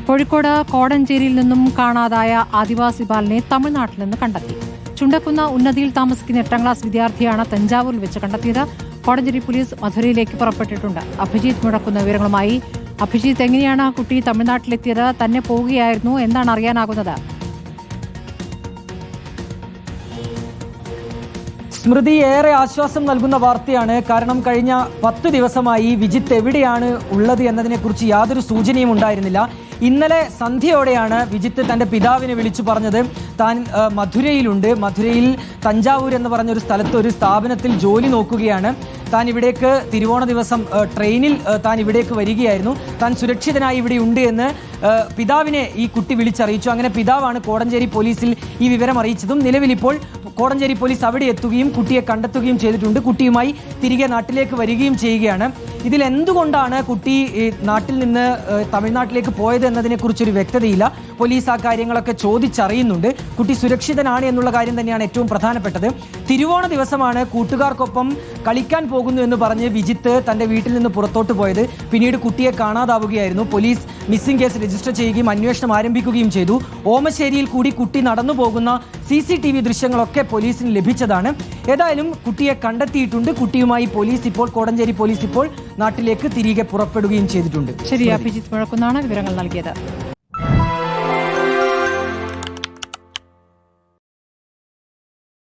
കോഴിക്കോട് കോടഞ്ചേരിയിൽ നിന്നും കാണാതായ ആദിവാസി ബാലനെ തമിഴ്നാട്ടിൽ നിന്ന് കണ്ടെത്തി. ചുണ്ടക്കുന്ന ഉന്നതിയിൽ താമസിക്കുന്ന 8ാം ക്ലാസ് വിദ്യാർത്ഥിയാണ് തഞ്ചാവൂരിൽ വെച്ച് കണ്ടെത്തിയത്. കോടഞ്ചേരി പോലീസ് മധുരയിലേക്ക് പുറപ്പെട്ടിട്ടുണ്ട്. അഭിജിത്ത് മുഴക്കുന്ന വിവരങ്ങളുമായി. അഭിജിത്ത്, എങ്ങനെയാണ് കുട്ടി തമിഴ്നാട്ടിലെത്തിയത്? തന്നെ പോവുകയായിരുന്നു, എന്താണ് അറിയാനാകുന്നത്? സ്മൃതി, ഏറെ ആശ്വാസം നൽകുന്ന വാർത്തയാണ്. കാരണം കഴിഞ്ഞ 10 ദിവസമായി വിജിത്ത് എവിടെയാണ് ഉള്ളത് എന്നതിനെക്കുറിച്ച് യാതൊരു സൂചനയും ഉണ്ടായിരുന്നില്ല. ഇന്നലെ സന്ധ്യയോടെയാണ് വിജിത്ത് തൻ്റെ പിതാവിനെ വിളിച്ചു പറഞ്ഞത് താൻ മധുരയിലുണ്ട്. മധുരയിൽ തഞ്ചാവൂർ എന്ന് പറഞ്ഞൊരു സ്ഥലത്ത് ഒരു സ്ഥാപനത്തിൽ ജോലി നോക്കുകയാണ്. താൻ ഇവിടേക്ക് തിരുവോണ ദിവസം ട്രെയിനിൽ താൻ ഇവിടേക്ക് വരികയായിരുന്നു. താൻ സുരക്ഷിതനായി ഇവിടെ ഉണ്ട് എന്ന് പിതാവിനെ ഈ കുട്ടി വിളിച്ചറിയിച്ചു. അങ്ങനെ പിതാവാണ് കോടഞ്ചേരി പോലീസിൽ ഈ വിവരം അറിയിച്ചതും. നിലവിൽ ഇപ്പോൾ കോടഞ്ചേരി പോലീസ് അവിടെ എത്തുകയും കുട്ടിയെ കണ്ടെത്തുകയും ചെയ്തിട്ടുണ്ട്. കുട്ടിയുമായി തിരികെ നാട്ടിലേക്ക് വരികയും ചെയ്യുകയാണ്. ഇതിൽ എന്തുകൊണ്ടാണ് കുട്ടി നാട്ടിൽ നിന്ന് തമിഴ്നാട്ടിലേക്ക് പോയത് എന്നതിനെക്കുറിച്ചൊരു വ്യക്തതയില്ല. പോലീസ് ആ കാര്യങ്ങളൊക്കെ ചോദിച്ചറിയുന്നുണ്ട്. കുട്ടി സുരക്ഷിതനാണ് എന്നുള്ള കാര്യം തന്നെയാണ് ഏറ്റവും പ്രധാനപ്പെട്ടത്. തിരുവോണ ദിവസമാണ് കൂട്ടുകാർക്കൊപ്പം കളിക്കാൻ പോകുന്നു എന്ന് പറഞ്ഞ് വിജിത്ത് തൻ്റെ വീട്ടിൽ നിന്ന് പുറത്തോട്ട് പോയത്. പിന്നീട് കുട്ടിയെ കാണാതാവുകയായിരുന്നു. പോലീസ് മിസ്സിംഗ് കേസ് രജിസ്റ്റർ ചെയ്യുകയും അന്വേഷണം ആരംഭിക്കുകയും ചെയ്തു. ഓമശ്ശേരിയിൽ കൂടി കുട്ടി നടന്നു പോകുന്ന CCTV ദൃശ്യങ്ങളൊക്കെ പോലീസിന് ലഭിച്ചതാണ്. ഏതായാലും കുട്ടിയെ കണ്ടെത്തിയിട്ടുണ്ട്. കുട്ടിയുമായി കോടഞ്ചേരി പോലീസ് ഇപ്പോൾ നാട്ടിലേക്ക് തിരികെ പുറപ്പെടുകയും ചെയ്തിട്ടുണ്ട്. ശരി, അഭിജിത്ത് മുഴക്കുന്നാണ് വിവരങ്ങൾ നൽകിയത്.